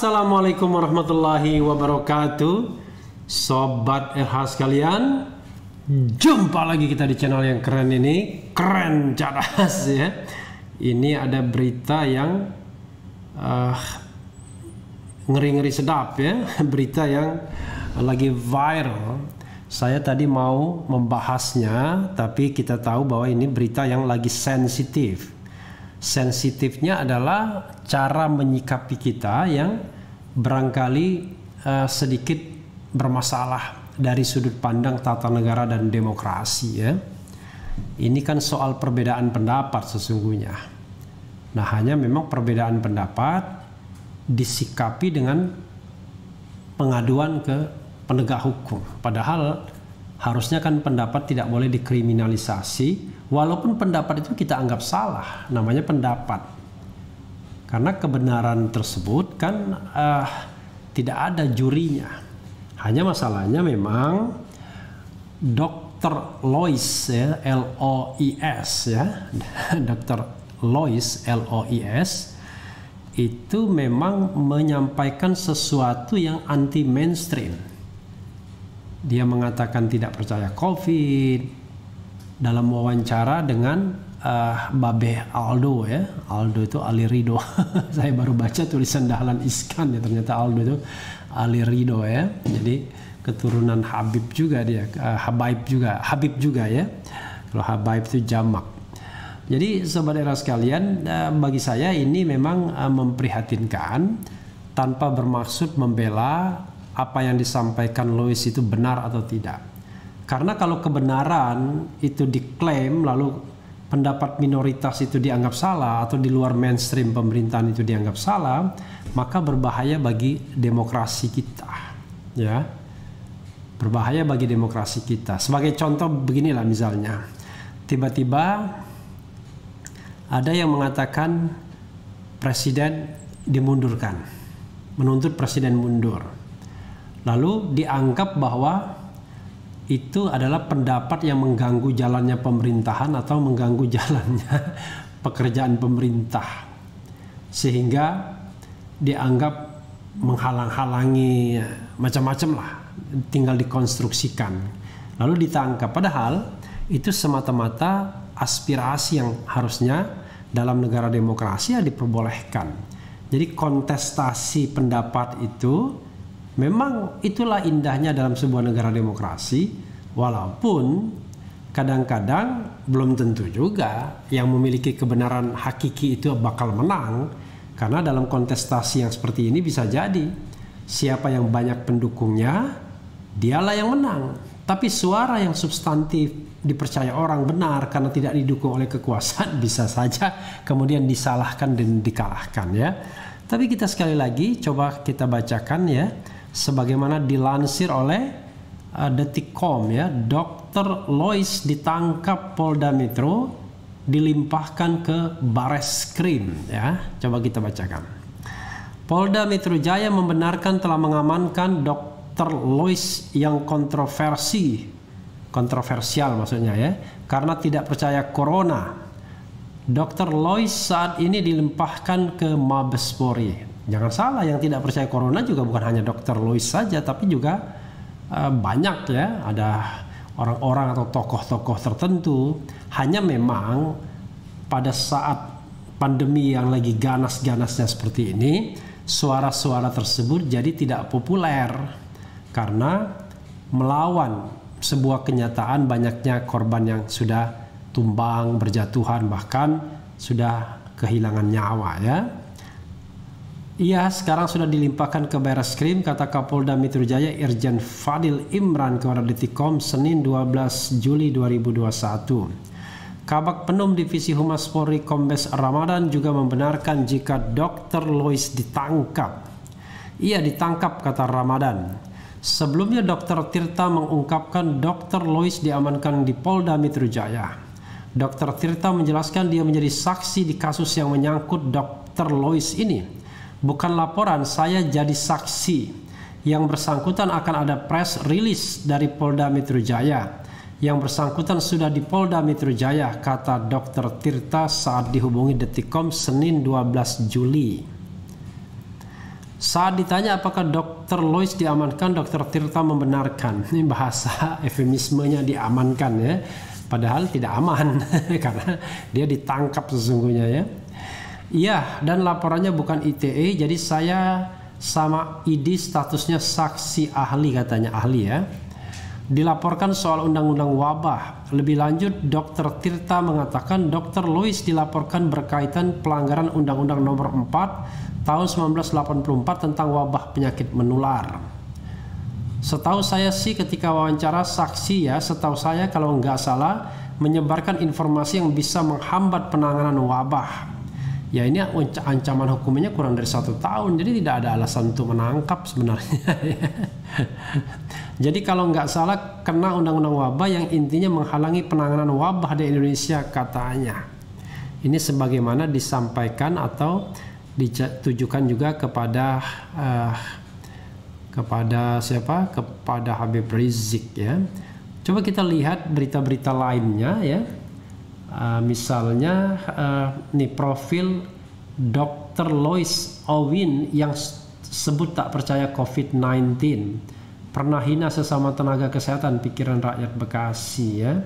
Assalamualaikum warahmatullahi wabarakatuh. Sobat RH sekalian, jumpa lagi kita di channel yang keren ini, keren cadas ya. Ini ada berita yang ngeri-ngeri sedap ya, berita yang lagi viral. Saya tadi mau membahasnya, tapi kita tahu bahwa ini berita yang lagi sensitif. Sensitifnya adalah cara menyikapi kita yang barangkali sedikit bermasalah dari sudut pandang tata negara dan demokrasi ya. Ini kan soal perbedaan pendapat sesungguhnya. Nah, hanya memang perbedaan pendapat disikapi dengan pengaduan ke penegak hukum. Padahal harusnya kan pendapat tidak boleh dikriminalisasi. Walaupun pendapat itu kita anggap salah, namanya pendapat. Karena kebenaran tersebut kan tidak ada jurinya. Hanya masalahnya memang Dr. Lois ya, L-O-I-S ya, Dr. Lois L-O-I-S itu memang menyampaikan sesuatu yang anti mainstream. Dia mengatakan tidak percaya COVID. Dalam wawancara dengan Babe Aldo ya, Aldo itu Ali Ridho. Saya baru baca tulisan Dahlan Iskan ya, ternyata Aldo itu Ali Ridho ya. Jadi keturunan Habib juga dia, Habib juga ya. Kalau Habaib itu jamak. Jadi sobat era sekalian, bagi saya ini memang memprihatinkan tanpa bermaksud membela apa yang disampaikan Lois itu benar atau tidak. Karena kalau kebenaran itu diklaim lalu pendapat minoritas itu dianggap salah atau di luar mainstream pemerintahan itu dianggap salah, maka berbahaya bagi demokrasi kita. Ya. Berbahaya bagi demokrasi kita. Sebagai contoh beginilah misalnya. Tiba-tiba ada yang mengatakan presiden dimundurkan. Menuntut presiden mundur. Lalu dianggap bahwa itu adalah pendapat yang mengganggu jalannya pemerintahan atau mengganggu jalannya pekerjaan pemerintah, sehingga dianggap menghalang-halangi macam-macam lah, tinggal dikonstruksikan lalu ditangkap. Padahal itu semata-mata aspirasi yang harusnya dalam negara demokrasi ya diperbolehkan. Jadi kontestasi pendapat itu memang itulah indahnya dalam sebuah negara demokrasi, walaupun kadang-kadang belum tentu juga yang memiliki kebenaran hakiki itu bakal menang, karena dalam kontestasi yang seperti ini bisa jadi siapa yang banyak pendukungnya dialah yang menang, tapi suara yang substantif dipercaya orang benar karena tidak didukung oleh kekuasaan bisa saja kemudian disalahkan dan dikalahkan ya. Tapi kita sekali lagi coba kita bacakan ya, sebagaimana dilansir oleh Detikcom ya, Dr. Lois ditangkap Polda Metro, dilimpahkan ke Bareskrim ya. Coba kita bacakan. Polda Metro Jaya membenarkan telah mengamankan Dr. Lois yang kontroversial maksudnya ya, karena tidak percaya corona. Dr. Lois saat ini dilimpahkan ke Mabes Polri. Jangan salah, yang tidak percaya corona juga bukan hanya Dr. Lois saja, tapi juga banyak ya, ada orang-orang atau tokoh-tokoh tertentu. Hanya memang pada saat pandemi yang lagi ganas-ganasnya seperti ini, suara-suara tersebut jadi tidak populer karena melawan sebuah kenyataan banyaknya korban yang sudah tumbang, berjatuhan, bahkan sudah kehilangan nyawa ya. Ia sekarang sudah dilimpahkan ke Bareskrim, kata Kapolda Metro Jaya Irjen Fadil Imran kepada Detikcom Senin 12 Juli 2021. Kabag Penum Divisi Humas Polri Kombes Ramadan juga membenarkan jika Dr. Lois ditangkap. Ia ditangkap, kata Ramadan. Sebelumnya Dr. Tirta mengungkapkan Dr. Lois diamankan di Polda Metro Jaya. Dr. Tirta menjelaskan dia menjadi saksi di kasus yang menyangkut Dr. Lois ini. Bukan laporan, saya jadi saksi. Yang bersangkutan akan ada press release dari Polda Metro Jaya. Yang bersangkutan sudah di Polda Metro Jaya, kata Dr. Tirta saat dihubungi Detikcom Senin 12 Juli. Saat ditanya apakah Dr. Lois diamankan, Dr. Tirta membenarkan. Ini bahasa eufemismenya diamankan ya. Padahal tidak aman karena dia ditangkap sesungguhnya ya. Iya, dan laporannya bukan ITE, jadi saya sama ID statusnya saksi ahli, katanya ahli ya. Dilaporkan soal undang-undang wabah. Lebih lanjut, Dr. Tirta mengatakan Dr. Lois dilaporkan berkaitan pelanggaran Undang-Undang Nomor 4 tahun 1984 tentang wabah penyakit menular. Setahu saya sih ketika wawancara saksi ya, setahu saya kalau nggak salah menyebarkan informasi yang bisa menghambat penanganan wabah. Ya ini ancaman hukumnya kurang dari 1 tahun, jadi tidak ada alasan untuk menangkap sebenarnya. Jadi kalau nggak salah kena undang-undang wabah yang intinya menghalangi penanganan wabah di Indonesia katanya. Ini sebagaimana disampaikan atau ditujukan juga kepada siapa? Kepada Habib Rizik ya. Coba kita lihat berita-berita lainnya ya. Misalnya nih profil Dr. Lois Owin yang sebut tak percaya COVID-19, pernah hina sesama tenaga kesehatan, pikiran rakyat Bekasi ya.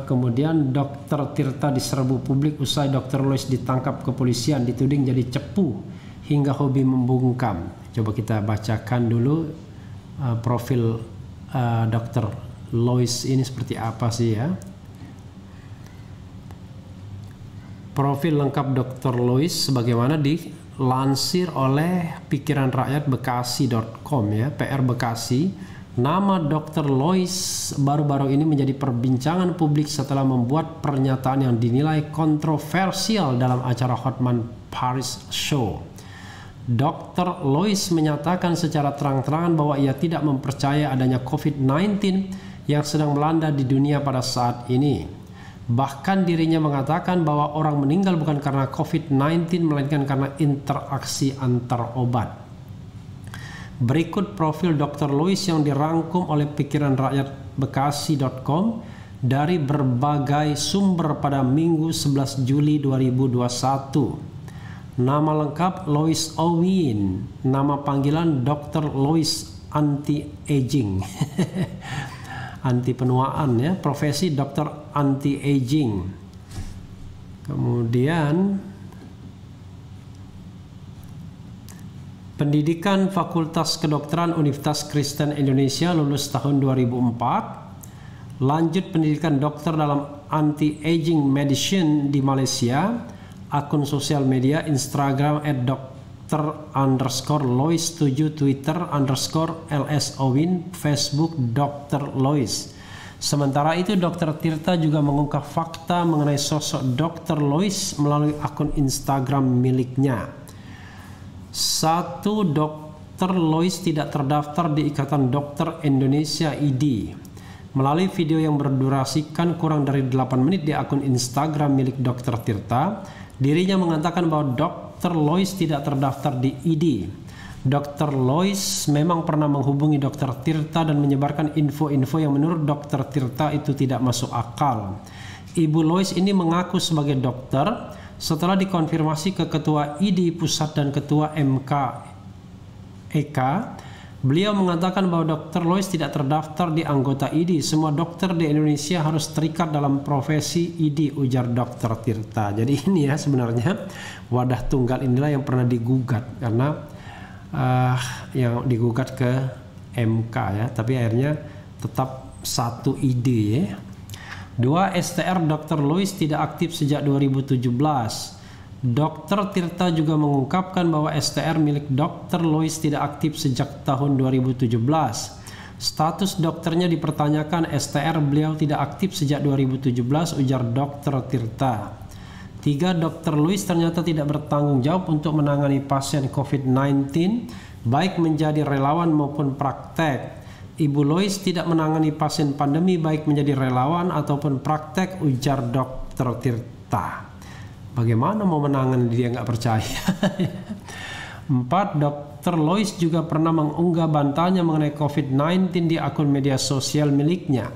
Kemudian Dr. Tirta diserbu publik usai Dr. Lois ditangkap kepolisian, dituding jadi cepu hingga hobi membungkam. Coba kita bacakan dulu profil Dr. Lois ini seperti apa sih ya. Profil lengkap Dr. Lois sebagaimana dilansir oleh pikiranrakyatbekasi.com ya, PR Bekasi. Nama Dr. Lois baru-baru ini menjadi perbincangan publik setelah membuat pernyataan yang dinilai kontroversial dalam acara Hotman Paris Show. Dr. Lois menyatakan secara terang-terangan bahwa ia tidak mempercayai adanya COVID-19 yang sedang melanda di dunia pada saat ini. Bahkan dirinya mengatakan bahwa orang meninggal bukan karena COVID-19 melainkan karena interaksi antar obat. Berikut profil Dr. Lois yang dirangkum oleh pikiranrakyatbekasi.com dari berbagai sumber pada Minggu 11 Juli 2021. Nama lengkap Lois Owin, nama panggilan Dr. Lois Anti-Aging. Anti penuaan ya, profesi dokter anti aging. Kemudian pendidikan Fakultas Kedokteran Universitas Kristen Indonesia, lulus tahun 2004. Lanjut pendidikan dokter dalam anti aging medicine di Malaysia. Akun sosial media Instagram @Dr_Lois 7, Twitter _LSOwin, Facebook Dr. Lois. Sementara itu Dr. Tirta juga mengungkap fakta mengenai sosok Dr. Lois melalui akun Instagram miliknya. 1. Dr. Lois tidak terdaftar di Ikatan Dokter Indonesia ID. Melalui video yang berdurasikan kurang dari 8 menit di akun Instagram milik Dr. Tirta, dirinya mengatakan bahwa Dr. Lois tidak terdaftar di ID. Dr. Lois memang pernah menghubungi Dr. Tirta dan menyebarkan info-info yang menurut Dr. Tirta itu tidak masuk akal. Ibu Lois ini mengaku sebagai dokter setelah dikonfirmasi ke Ketua ID Pusat dan Ketua MKEK. Beliau mengatakan bahwa Dr. Lois tidak terdaftar di anggota ID. Semua dokter di Indonesia harus terikat dalam profesi ID, ujar Dr. Tirta. Jadi ini ya sebenarnya wadah tunggal inilah yang pernah digugat karena yang digugat ke MK ya, tapi akhirnya tetap satu ID ya. 2. STR Dr. Lois tidak aktif sejak 2017. Dr. Tirta juga mengungkapkan bahwa STR milik Dr. Lois tidak aktif sejak tahun 2017. Status dokternya dipertanyakan, STR beliau tidak aktif sejak 2017, ujar Dr. Tirta. 3. Dr. Lois ternyata tidak bertanggung jawab untuk menangani pasien COVID-19, baik menjadi relawan maupun praktek. Ibu Lois tidak menangani pasien pandemi baik menjadi relawan ataupun praktek, ujar Dr. Tirta. Bagaimana mau menangani dia nggak percaya? 4. Dr. Lois juga pernah mengunggah bantahannya mengenai COVID-19 di akun media sosial miliknya.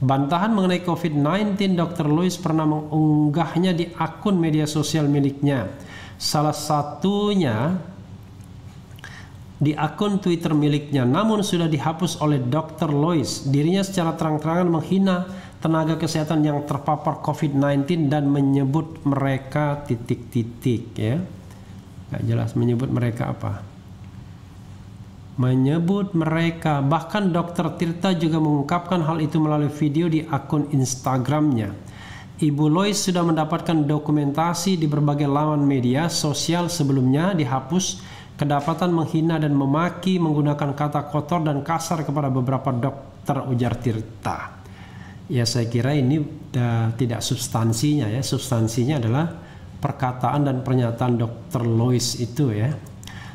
Bantahan mengenai COVID-19 Dr. Lois pernah mengunggahnya di akun media sosial miliknya. Salah satunya di akun Twitter miliknya, namun sudah dihapus oleh Dr. Lois. Dirinya secara terang-terangan menghina tenaga kesehatan yang terpapar COVID-19 dan menyebut mereka titik-titik, ya. Nggak jelas menyebut mereka apa. Menyebut mereka. Bahkan Dr. Tirta juga mengungkapkan hal itu melalui video di akun Instagramnya. Ibu Lois sudah mendapatkan dokumentasi di berbagai laman media sosial sebelumnya dihapus kedapatan menghina dan memaki menggunakan kata kotor dan kasar kepada beberapa dokter, ujar Tirta. Ya, saya kira ini tidak substansinya, ya. Substansinya adalah perkataan dan pernyataan Dr. Lois itu, ya.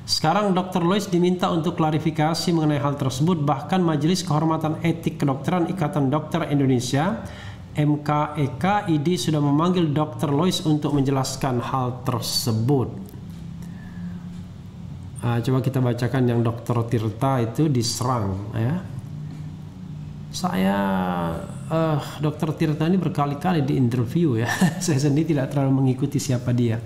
Sekarang Dr. Lois diminta untuk klarifikasi mengenai hal tersebut. Bahkan Majelis Kehormatan Etik Kedokteran Ikatan Dokter Indonesia (MKEK) ID sudah memanggil Dr. Lois untuk menjelaskan hal tersebut. Coba kita bacakan yang Dr. Tirta itu diserang, ya. Dr. Tirta ini berkali-kali di interview, ya. Saya sendiri tidak terlalu mengikuti siapa dia.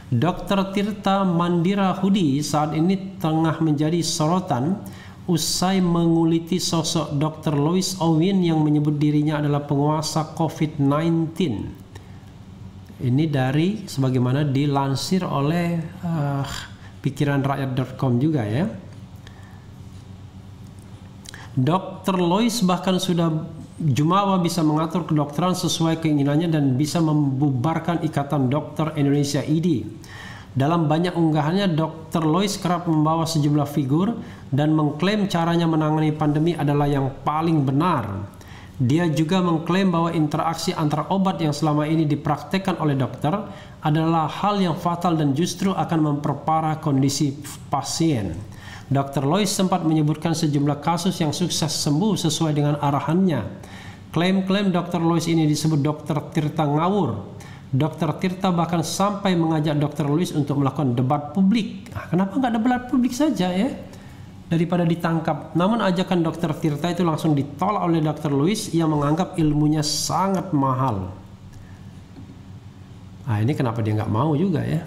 Dr. Tirta Mandira Hudi saat ini tengah menjadi sorotan usai menguliti sosok Dr. Lois Owin yang menyebut dirinya adalah penguasa COVID-19. Ini dari sebagaimana dilansir oleh pikiranrakyat.com juga, ya. Dr. Lois bahkan sudah jumawa bisa mengatur kedokteran sesuai keinginannya dan bisa membubarkan Ikatan Dokter Indonesia ID. Dalam banyak unggahannya, Dr. Lois kerap membawa sejumlah figur dan mengklaim caranya menangani pandemi adalah yang paling benar. Dia juga mengklaim bahwa interaksi antara obat yang selama ini dipraktekkan oleh dokter adalah hal yang fatal dan justru akan memperparah kondisi pasien. Dr. Lois sempat menyebutkan sejumlah kasus yang sukses sembuh sesuai dengan arahannya. Klaim-klaim Dr. Lois ini disebut Dr. Tirta ngawur. Dr. Tirta bahkan sampai mengajak Dr. Lois untuk melakukan debat publik. Kenapa nggak debat publik saja, ya? Daripada ditangkap. Namun ajakan Dr. Tirta itu langsung ditolak oleh Dr. Lois yang menganggap ilmunya sangat mahal. Ini kenapa dia nggak mau juga, ya?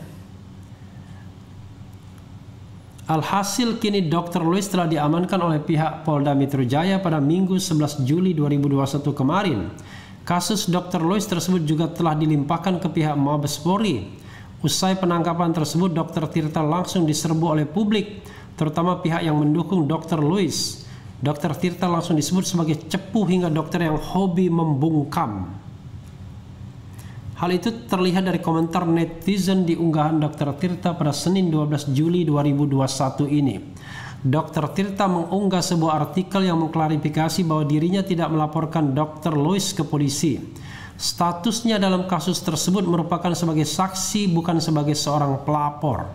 Alhasil kini Dr. Lois telah diamankan oleh pihak Polda Metro Jaya pada Minggu 11 Juli 2021 kemarin. Kasus Dr. Lois tersebut juga telah dilimpahkan ke pihak Mabes Polri. Usai penangkapan tersebut, Dr. Tirta langsung diserbu oleh publik, terutama pihak yang mendukung Dr. Lois. Dr. Tirta langsung disebut sebagai cepu hingga dokter yang hobi membungkam. Hal itu terlihat dari komentar netizen di unggahan Dr. Tirta pada Senin 12 Juli 2021 ini. Dr. Tirta mengunggah sebuah artikel yang mengklarifikasi bahwa dirinya tidak melaporkan Dr. Lois ke polisi. Statusnya dalam kasus tersebut merupakan sebagai saksi, bukan sebagai seorang pelapor.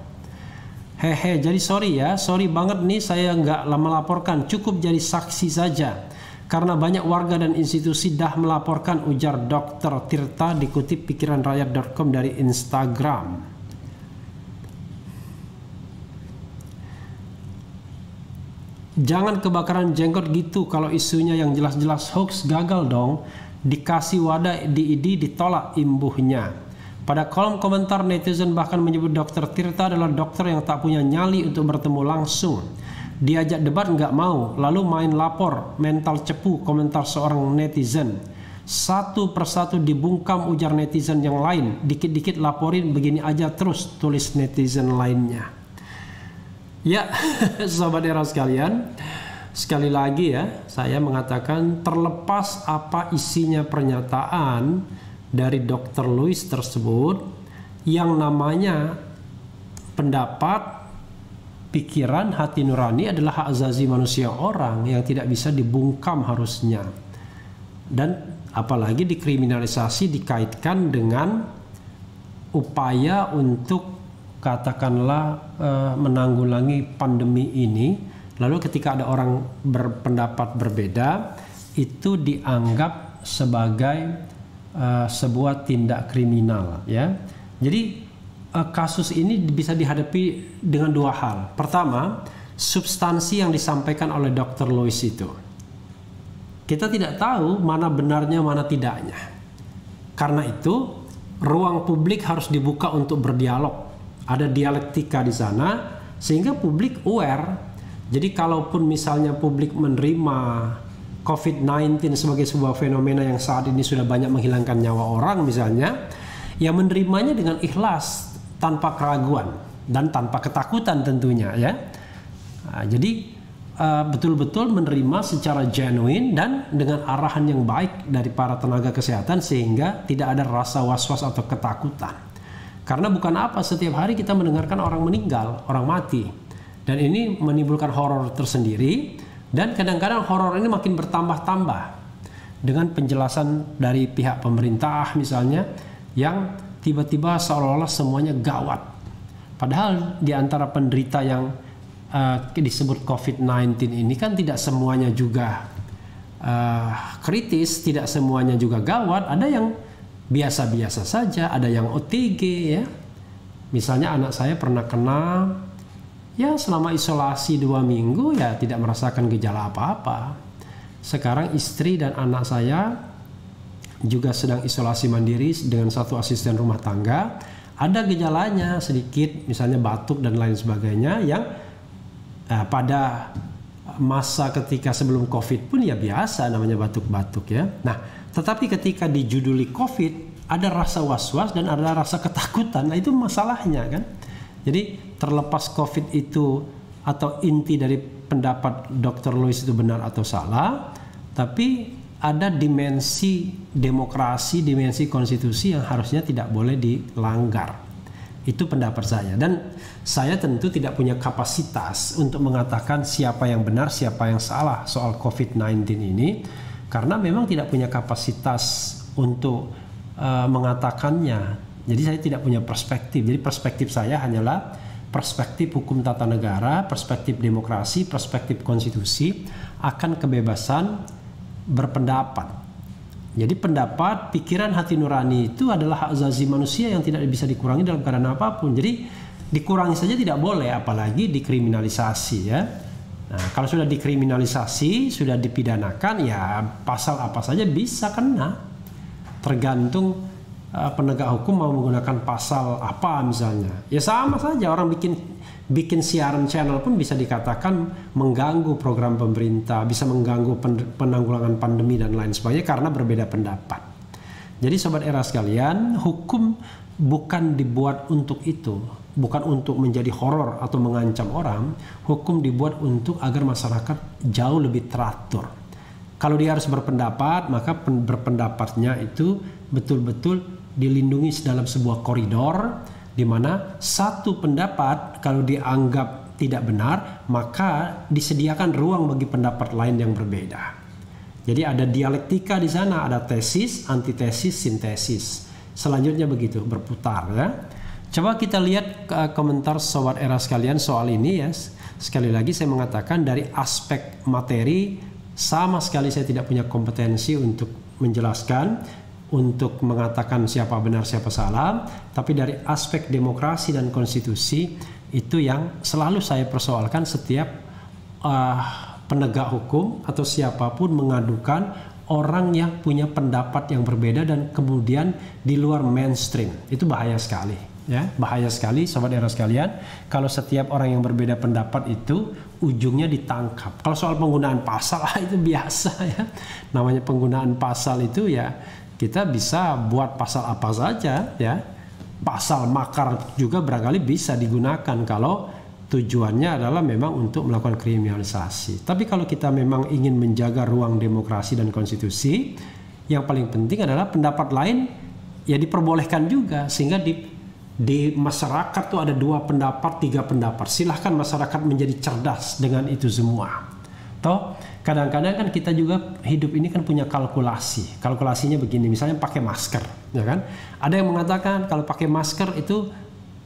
Jadi sorry banget nih saya nggak melaporkan, cukup jadi saksi saja. Karena banyak warga dan institusi dah melaporkan, ujar Dr. Tirta dikutip pikiranrakyat.com dari Instagram. Jangan kebakaran jenggot gitu, kalau isunya yang jelas-jelas hoax gagal dong. Dikasih wadah di ID ditolak imbuhnya. Pada kolom komentar netizen bahkan menyebut Dr. Tirta adalah dokter yang tak punya nyali untuk bertemu langsung. Diajak debat nggak mau, lalu main lapor, mental cepu, komentar seorang netizen. Satu persatu dibungkam, ujar netizen yang lain. Dikit-dikit laporin begini aja terus, tulis netizen lainnya. Ya, sobat era sekalian, sekali lagi ya, saya mengatakan terlepas apa isinya pernyataan dari Dr. Lois tersebut, yang namanya pendapat, pikiran, hati nurani adalah hak asasi manusia orang yang tidak bisa dibungkam harusnya. Dan apalagi dikriminalisasi, dikaitkan dengan upaya untuk katakanlah menanggulangi pandemi ini. Lalu ketika ada orang berpendapat berbeda, itu dianggap sebagai sebuah tindak kriminal, ya. Jadi kasus ini bisa dihadapi dengan dua hal. Pertama, substansi yang disampaikan oleh Dr. Lois itu. Kita tidak tahu mana benarnya, mana tidaknya. Karena itu, ruang publik harus dibuka untuk berdialog. Ada dialektika di sana sehingga publik aware. Jadi kalaupun misalnya publik menerima COVID-19 sebagai sebuah fenomena yang saat ini sudah banyak menghilangkan nyawa orang misalnya, ya menerimanya dengan ikhlas, tanpa keraguan dan tanpa ketakutan tentunya ya. Nah, jadi betul-betul menerima secara genuine dan dengan arahan yang baik dari para tenaga kesehatan sehingga tidak ada rasa was-was atau ketakutan. Karena bukan apa, setiap hari kita mendengarkan orang meninggal, orang mati. Dan ini menimbulkan horor tersendiri. Dan kadang-kadang horor ini makin bertambah-tambah. Dengan penjelasan dari pihak pemerintah misalnya, yang tiba-tiba seolah-olah semuanya gawat. Padahal di antara penderita yang disebut COVID-19 ini kan tidak semuanya juga kritis, tidak semuanya juga gawat. Ada yang biasa-biasa saja, ada yang OTG ya. Misalnya anak saya pernah kena, ya selama isolasi 2 minggu ya tidak merasakan gejala apa-apa. Sekarang istri dan anak saya juga sedang isolasi mandiri dengan satu asisten rumah tangga. Ada gejalanya sedikit, misalnya batuk dan lain sebagainya yang pada masa ketika sebelum COVID pun ya biasa namanya batuk-batuk ya. Nah, tetapi ketika dijuduli COVID, ada rasa was-was dan ada rasa ketakutan. Nah, itu masalahnya kan. Jadi terlepas COVID itu atau inti dari pendapat Dr. Lois itu benar atau salah, tapi ada dimensi demokrasi, dimensi konstitusi yang harusnya tidak boleh dilanggar. Itu pendapat saya. Dan saya tentu tidak punya kapasitas untuk mengatakan siapa yang benar, siapa yang salah soal COVID-19 ini. Karena memang tidak punya kapasitas untuk mengatakannya. Jadi saya tidak punya perspektif. Jadi perspektif saya hanyalah perspektif hukum tata negara, perspektif demokrasi, perspektif konstitusi akan kebebasan berpendapat. Jadi pendapat, pikiran, hati nurani itu adalah hak asasi manusia yang tidak bisa dikurangi dalam keadaan apapun. Jadi dikurangi saja tidak boleh, apalagi dikriminalisasi ya. Nah, kalau sudah dikriminalisasi, sudah dipidanakan, ya pasal apa saja bisa kena. Tergantung penegak hukum mau menggunakan pasal apa misalnya. Ya sama saja, orang bikin siaran channel pun bisa dikatakan mengganggu program pemerintah, bisa mengganggu penanggulangan pandemi dan lain sebagainya karena berbeda pendapat. Jadi sobat era sekalian, hukum bukan dibuat untuk itu, bukan untuk menjadi horor atau mengancam orang. Hukum dibuat untuk agar masyarakat jauh lebih teratur. Kalau dia harus berpendapat, maka berpendapatnya itu betul-betul dilindungi dalam sebuah koridor, di mana satu pendapat kalau dianggap tidak benar, maka disediakan ruang bagi pendapat lain yang berbeda. Jadi ada dialektika di sana, ada tesis, antitesis, sintesis. Selanjutnya begitu, berputar ya. Coba kita lihat komentar sobat era sekalian soal ini ya. Sekali lagi saya mengatakan dari aspek materi sama sekali saya tidak punya kompetensi untuk menjelaskan, untuk mengatakan siapa benar siapa salah, tapi dari aspek demokrasi dan konstitusi itu yang selalu saya persoalkan setiap penegak hukum atau siapapun mengadukan orang yang punya pendapat yang berbeda dan kemudian di luar mainstream. Itu bahaya sekali ya, bahaya sekali sobat era sekalian kalau setiap orang yang berbeda pendapat itu ujungnya ditangkap. Kalau soal penggunaan pasal itu biasa ya, namanya penggunaan pasal itu ya kita bisa buat pasal apa saja ya. Pasal makar juga barangkali bisa digunakan kalau tujuannya adalah memang untuk melakukan kriminalisasi. Tapi kalau kita memang ingin menjaga ruang demokrasi dan konstitusi, yang paling penting adalah pendapat lain ya diperbolehkan juga, sehingga di masyarakat tuh ada 2 pendapat, 3 pendapat. Silahkan masyarakat menjadi cerdas dengan itu semua. Toh kadang-kadang kan kita juga hidup ini kan punya kalkulasi. Kalkulasinya begini, misalnya pakai masker, ya kan? Ada yang mengatakan kalau pakai masker itu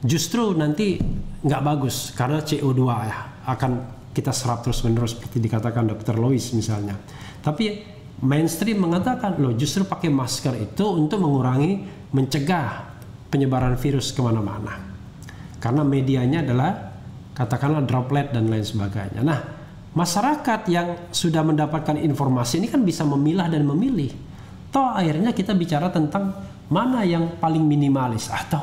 justru nanti nggak bagus karena CO2 ya akan kita serap terus-menerus seperti dikatakan Dr. Lois misalnya. Tapi mainstream mengatakan loh justru pakai masker itu untuk mengurangi, mencegah penyebaran virus kemana-mana. Karena medianya adalah katakanlah droplet dan lain sebagainya. Nah, masyarakat yang sudah mendapatkan informasi ini kan bisa memilah dan memilih. Toh akhirnya kita bicara tentang mana yang paling minimalis atau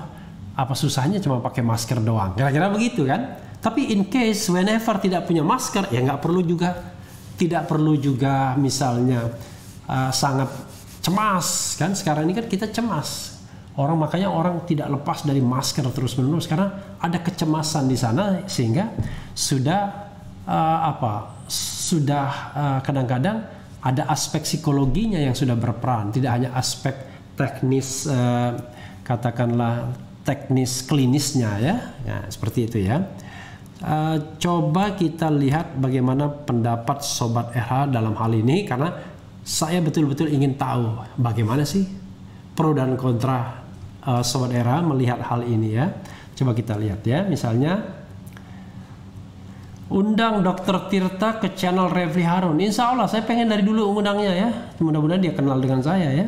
Apa susahnya cuma pakai masker doang? Kira-kira begitu kan? Tapi in case whenever tidak punya masker, ya nggak perlu juga, tidak perlu juga misalnya sangat cemas kan? Sekarang ini kan kita cemas. Makanya orang tidak lepas dari masker terus-menerus karena ada kecemasan di sana, sehingga sudah kadang-kadang ada aspek psikologinya yang sudah berperan, tidak hanya aspek teknis, katakanlah teknis klinisnya ya. Nah, seperti itu ya. Coba kita lihat bagaimana pendapat Sobat RH dalam hal ini, karena saya betul-betul ingin tahu bagaimana sih pro dan kontra Sobat RH melihat hal ini ya. Coba kita lihat ya, misalnya undang Dr. Tirta ke channel Refli Harun. Insya Allah saya pengen dari dulu undangnya ya, mudah-mudahan dia kenal dengan saya ya.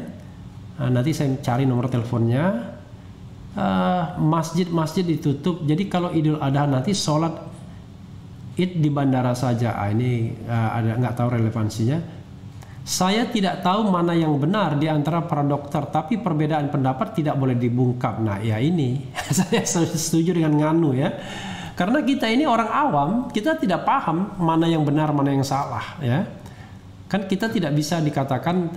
Nanti saya cari nomor teleponnya. Masjid-masjid ditutup, jadi kalau Idul Adha nanti sholat Id di bandara saja. Ini ada nggak tahu relevansinya. Saya tidak tahu mana yang benar di antara para dokter, tapi perbedaan pendapat tidak boleh dibungkam. Nah ya ini saya setuju dengan Nganu ya, karena kita ini orang awam, kita tidak paham mana yang benar mana yang salah ya. Kan kita tidak bisa dikatakan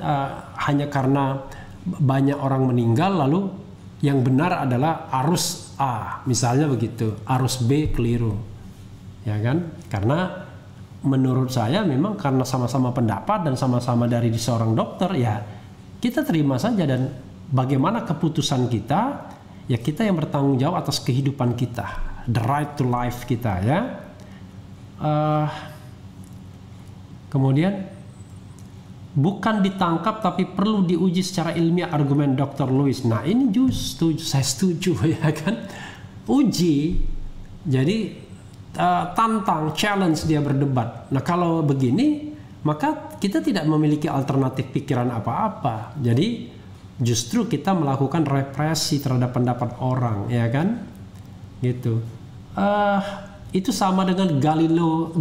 hanya karena banyak orang meninggal lalu yang benar adalah arus A, misalnya begitu, arus B keliru, ya kan? Karena menurut saya memang karena sama-sama pendapat dan sama-sama dari seorang dokter, ya kita terima saja, dan bagaimana keputusan kita, ya kita yang bertanggung jawab atas kehidupan kita, the right to life kita ya. Kemudian bukan ditangkap tapi perlu diuji secara ilmiah, argumen Dr. Louis. Nah ini justru saya setuju ya kan, uji, jadi tantang, challenge dia berdebat. Nah kalau begini maka kita tidak memiliki alternatif pikiran apa-apa, jadi justru kita melakukan represi terhadap pendapat orang ya kan, gitu. Itu sama dengan Galileo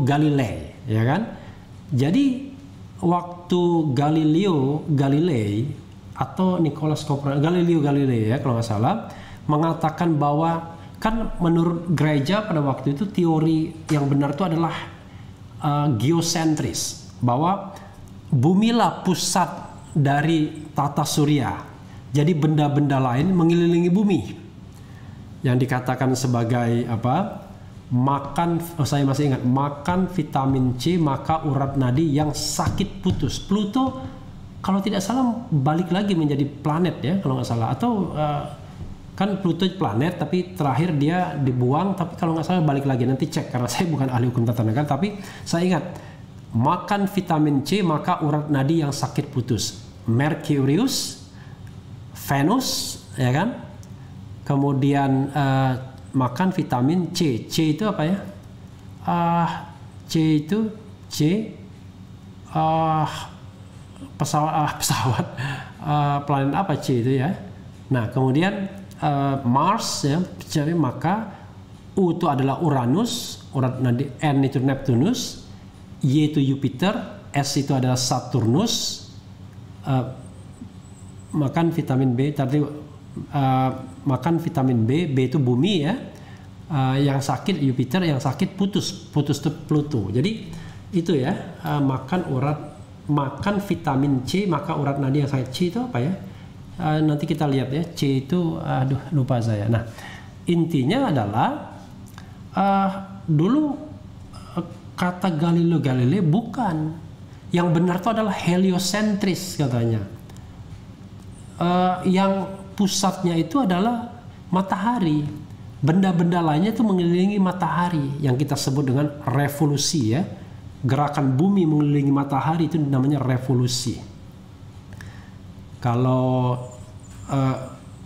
Galilei ya kan. Jadi waktu Galileo Galilei atau Nicholas Copernicus, Galileo Galilei ya kalau nggak salah, mengatakan bahwa kan menurut gereja pada waktu itu teori yang benar itu adalah geosentris, bahwa bumilah pusat dari tata surya, jadi benda-benda lain mengelilingi bumi, yang dikatakan sebagai apa, saya masih ingat, makan vitamin C maka urat nadi yang sakit putus. Pluto kalau tidak salah balik lagi menjadi planet ya kalau nggak salah, atau kan Pluto planet tapi terakhir dia dibuang, tapi kalau nggak salah balik lagi, nanti cek karena saya bukan ahli hukum tata negara, tapi saya ingat makan vitamin C maka urat nadi yang sakit putus. Merkurius, Venus ya kan, kemudian makan vitamin C. C itu apa ya? C itu pesawat planet apa C itu ya? Nah kemudian Mars ya, jadi maka U itu adalah Uranus, urat nadi, N itu Neptunus, Y itu Jupiter, S itu adalah Saturnus. Makan vitamin B tadi, makan vitamin B, B itu bumi ya, yang sakit Jupiter, yang sakit putus itu Pluto. Jadi itu ya, makan vitamin C maka urat nadi yang sakit. C itu apa ya? Nanti kita lihat ya, C itu lupa saya. Nah intinya adalah dulu kata Galileo Galilei bukan, yang benar itu adalah heliosentris katanya, yang pusatnya itu adalah matahari, benda-benda lainnya itu mengelilingi matahari, yang kita sebut dengan revolusi ya, gerakan bumi mengelilingi matahari itu namanya revolusi. Kalau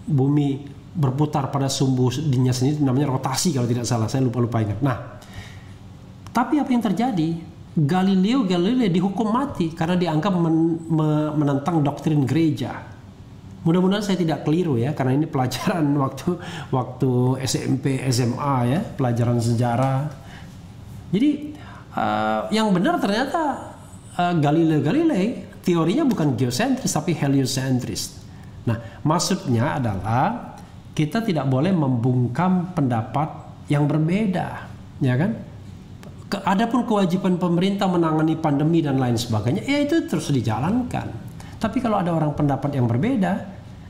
bumi berputar pada sumbunya sendiri namanya rotasi kalau tidak salah, saya lupa ingat. Nah tapi apa yang terjadi, Galileo Galilei dihukum mati karena dianggap menentang doktrin gereja. Mudah-mudahan saya tidak keliru ya, karena ini pelajaran waktu SMP SMA ya, pelajaran sejarah. Jadi yang benar ternyata Galileo Galilei teorinya bukan geosentris tapi heliosentris. Nah maksudnya adalah kita tidak boleh membungkam pendapat yang berbeda, ya kan? Adapun kewajiban pemerintah menangani pandemi dan lain sebagainya, ya itu terus dijalankan. Tapi kalau ada orang pendapat yang berbeda,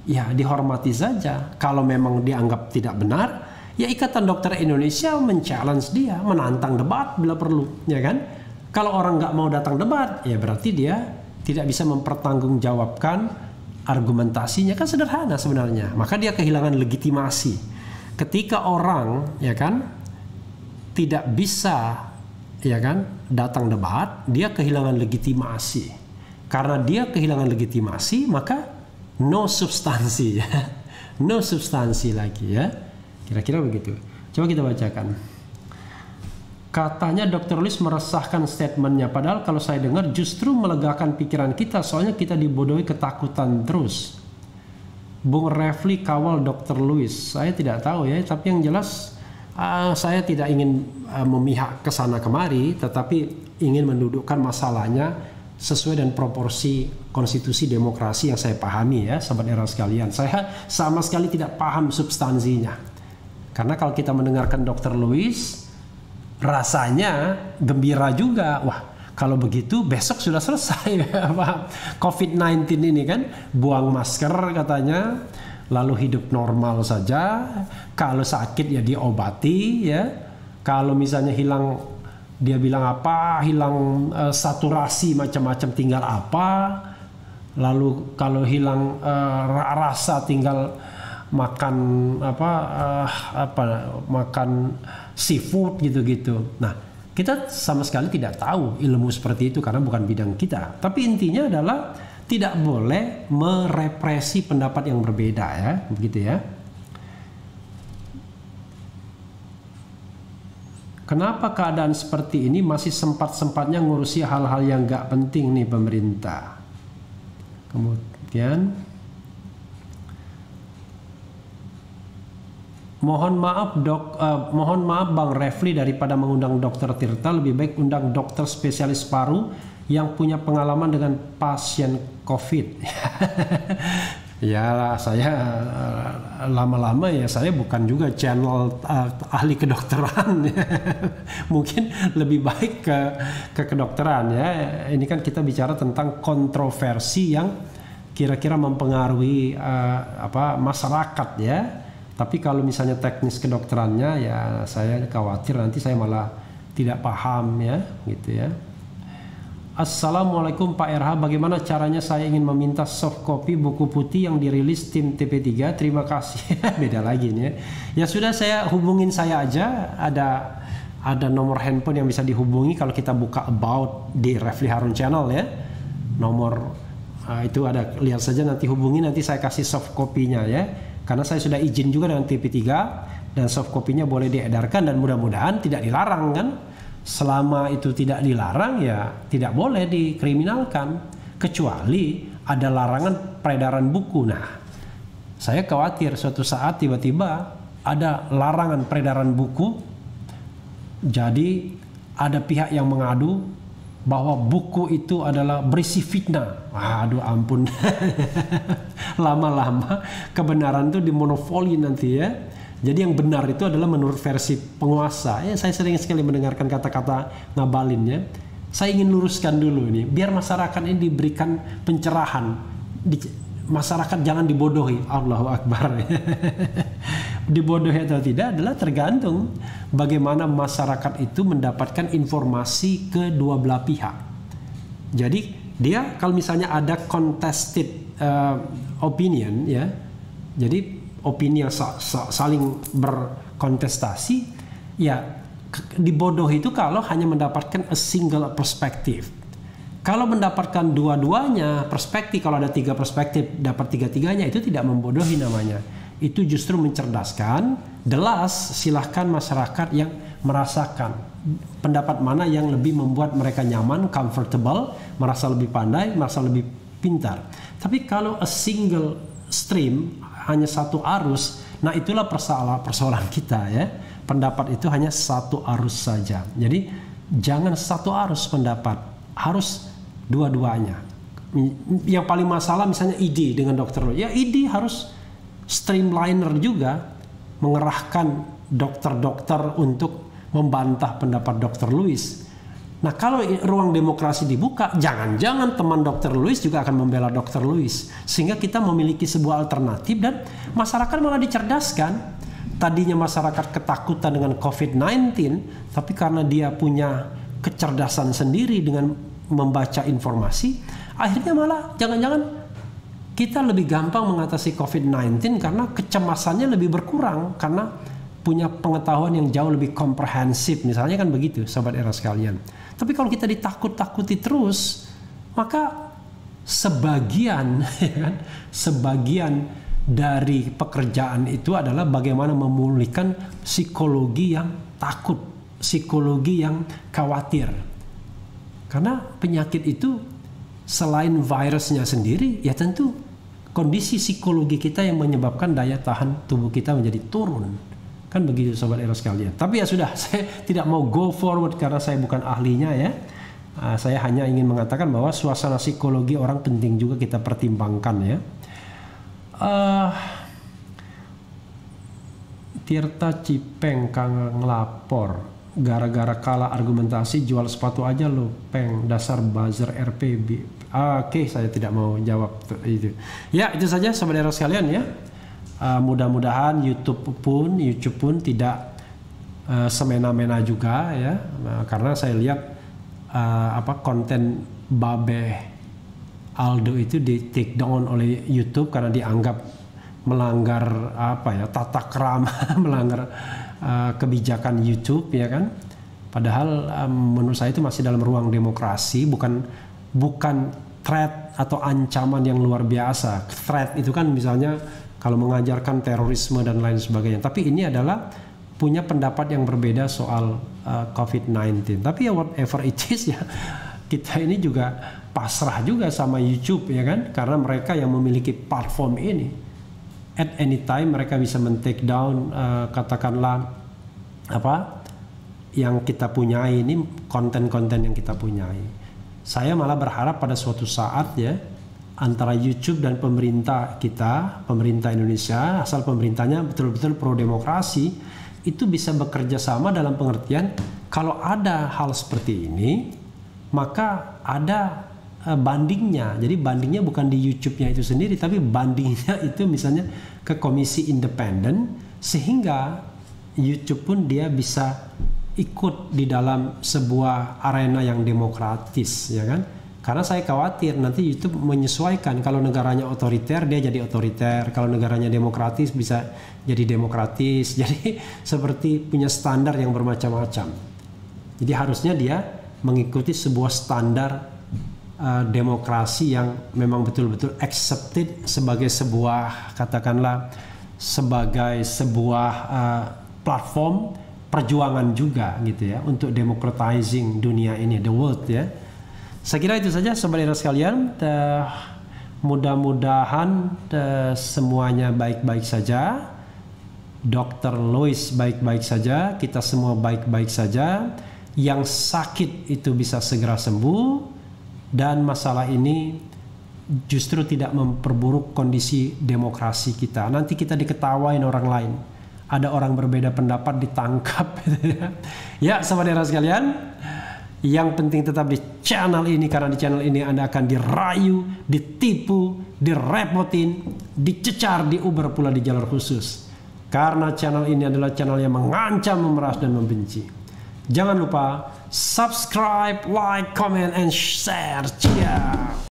ya dihormati saja. Kalau memang dianggap tidak benar, ya Ikatan Dokter Indonesia men-challenge dia, menantang debat bila perlu, ya kan? Kalau orang nggak mau datang debat, ya berarti dia tidak bisa mempertanggungjawabkan argumentasinya, kan sederhana sebenarnya. Maka dia kehilangan legitimasi. Ketika orang, ya kan, tidak bisa, ya kan, datang debat, dia kehilangan legitimasi. Karena dia kehilangan legitimasi, maka no substansi, ya. No substansi lagi, ya. Kira-kira begitu. Coba kita bacakan. Katanya Dr. Luis meresahkan statementnya, padahal kalau saya dengar justru melegakan pikiran kita, soalnya kita dibodohi ketakutan terus. Bung Refli kawal Dr. Luis, saya tidak tahu ya, tapi yang jelas saya tidak ingin memihak ke sana kemari, tetapi ingin mendudukkan masalahnya sesuai dengan proporsi konstitusi demokrasi yang saya pahami, ya sahabat era sekalian. Saya sama sekali tidak paham substansinya, karena kalau kita mendengarkan Dr. Luis, rasanya gembira juga. Wah, kalau begitu besok sudah selesai COVID-19 ini kan. Buang masker katanya, lalu hidup normal saja. Kalau sakit ya diobati, ya. Kalau misalnya hilang, dia bilang apa, hilang saturasi macam-macam, tinggal apa. Lalu kalau hilang rasa, tinggal makan makan seafood gitu-gitu. Nah, kita sama sekali tidak tahu ilmu seperti itu karena bukan bidang kita. Tapi intinya adalah tidak boleh merepresi pendapat yang berbeda, ya, begitu ya. Kenapa keadaan seperti ini masih sempat-sempatnya ngurusi hal-hal yang gak penting nih pemerintah? Kemudian mohon maaf Bang Refli, daripada mengundang Dokter Tirta lebih baik undang dokter spesialis paru yang punya pengalaman dengan pasien COVID. Ya saya lama-lama ya saya bukan juga channel ahli kedokteran. Mungkin lebih baik ke kedokteran, ya. Ini kan kita bicara tentang kontroversi yang kira-kira mempengaruhi masyarakat, ya. Tapi kalau misalnya teknis kedokterannya, ya saya khawatir nanti saya malah tidak paham, ya, gitu ya. Assalamualaikum Pak RH, bagaimana caranya saya ingin meminta soft copy buku putih yang dirilis tim TP3? Terima kasih. Beda lagi nih, ya. Ya sudah, saya hubungin saya aja. Ada nomor handphone yang bisa dihubungi kalau kita buka about di Refli Harun Channel, ya. Nomor itu ada, lihat saja, nanti hubungi, nanti saya kasih soft copy-nya, ya. Karena saya sudah izin juga dengan TP3 dan soft copy-nya boleh diedarkan dan mudah-mudahan tidak dilarang, kan. Selama itu tidak dilarang, ya tidak boleh dikriminalkan, kecuali ada larangan peredaran buku. Nah, saya khawatir suatu saat tiba-tiba ada larangan peredaran buku, jadi ada pihak yang mengadu bahwa buku itu adalah berisi fitnah. Aduh ampun. Lama-lama kebenaran itu dimonopoli nanti, ya. Jadi yang benar itu adalah menurut versi penguasa. Ya, saya sering sekali mendengarkan kata-kata ngabalin, ya. Saya ingin luruskan dulu ini, biar masyarakat ini diberikan pencerahan. Masyarakat jangan dibodohi. Allahu Akbar. Dibodohi atau tidak adalah tergantung bagaimana masyarakat itu mendapatkan informasi kedua belah pihak. Jadi dia kalau misalnya ada contested opinion, ya, jadi opini yang saling berkontestasi, ya dibodohi itu kalau hanya mendapatkan a single perspective. Kalau mendapatkan dua-duanya perspektif, kalau ada 3 perspektif dapat 3-3-nya, itu tidak membodohi namanya. Itu justru mencerdaskan. Jelas silahkan masyarakat yang merasakan pendapat mana yang lebih membuat mereka nyaman, comfortable, merasa lebih pandai, merasa lebih pintar. Tapi kalau a single stream, hanya satu arus, nah itulah persoalan kita, ya. Pendapat itu hanya satu arus saja. Jadi jangan satu arus pendapat, harus dua-duanya. Yang paling masalah misalnya ID dengan dokter, ya ID harus streamliner juga, mengerahkan dokter-dokter untuk membantah pendapat Dr. Lewis. Nah, kalau ruang demokrasi dibuka, jangan-jangan teman Dr. Lewis juga akan membela Dr. Lewis. Sehingga kita memiliki sebuah alternatif dan masyarakat malah dicerdaskan. Tadinya masyarakat ketakutan dengan COVID-19, tapi karena dia punya kecerdasan sendiri dengan membaca informasi, akhirnya malah jangan-jangan kita lebih gampang mengatasi COVID-19 karena kecemasannya lebih berkurang karena punya pengetahuan yang jauh lebih komprehensif, misalnya kan begitu, Sobat Era sekalian. Tapi kalau kita ditakut-takuti terus, maka sebagian dari pekerjaan itu adalah bagaimana memulihkan psikologi yang takut, psikologi yang khawatir. Karena penyakit itu selain virusnya sendiri, ya tentu kondisi psikologi kita yang menyebabkan daya tahan tubuh kita menjadi turun. Kan begitu Sobat Era sekalian. Tapi ya sudah, saya tidak mau go forward karena saya bukan ahlinya ya. Saya hanya ingin mengatakan bahwa suasana psikologi orang penting juga kita pertimbangkan ya. Tirta Cipeng Kang ngelapor gara-gara kalah argumentasi jual sepatu aja lo peng, dasar buzzer RPB. Oke, saya tidak mau jawab itu. Ya, itu saja Sobat Era sekalian ya. Mudah-mudahan YouTube pun tidak semena-mena juga ya, karena saya lihat konten Babe Aldo itu di take down oleh YouTube karena dianggap melanggar tata krama, melanggar kebijakan YouTube ya kan. Padahal menurut saya itu masih dalam ruang demokrasi, bukan threat atau ancaman yang luar biasa. Threat itu kan misalnya kalau mengajarkan terorisme dan lain sebagainya. Tapi ini adalah punya pendapat yang berbeda soal COVID-19. Tapi ya whatever it is ya, kita ini juga pasrah juga sama YouTube ya kan, karena mereka yang memiliki platform ini. At any time mereka bisa men-take down katakanlah yang kita punyai ini, konten-konten yang kita punyai. Saya malah berharap pada suatu saat ya, antara YouTube dan pemerintah kita, pemerintah Indonesia, asal pemerintahnya betul-betul pro-demokrasi, itu bisa bekerja sama dalam pengertian kalau ada hal seperti ini, maka ada bandingnya. Jadi bandingnya bukan di YouTube-nya itu sendiri, tapi bandingnya itu misalnya ke komisi independen, sehingga YouTube pun dia bisa ikut di dalam sebuah arena yang demokratis, ya kan? Karena saya khawatir nanti YouTube menyesuaikan, kalau negaranya otoriter dia jadi otoriter, kalau negaranya demokratis bisa jadi demokratis. Jadi seperti punya standar yang bermacam-macam. Jadi harusnya dia mengikuti sebuah standar demokrasi yang memang betul-betul accepted sebagai sebuah, katakanlah sebagai sebuah platform perjuangan juga gitu ya, untuk democratizing dunia ini, the world ya. Saya kira itu saja Sobat Era sekalian. Mudah-mudahan semuanya baik-baik saja. Dr. Lois baik-baik saja, kita semua baik-baik saja. Yang sakit itu bisa segera sembuh, dan masalah ini justru tidak memperburuk kondisi demokrasi kita. Nanti kita diketawain orang lain. Ada orang berbeda pendapat ditangkap. Ya Sobat Era sekalian, yang penting tetap di channel ini, karena di channel ini Anda akan dirayu, ditipu, direpotin, dicecar, diuber pula di jalur khusus. Karena channel ini adalah channel yang mengancam, memeras, dan membenci. Jangan lupa subscribe, like, comment, and share. Cheers!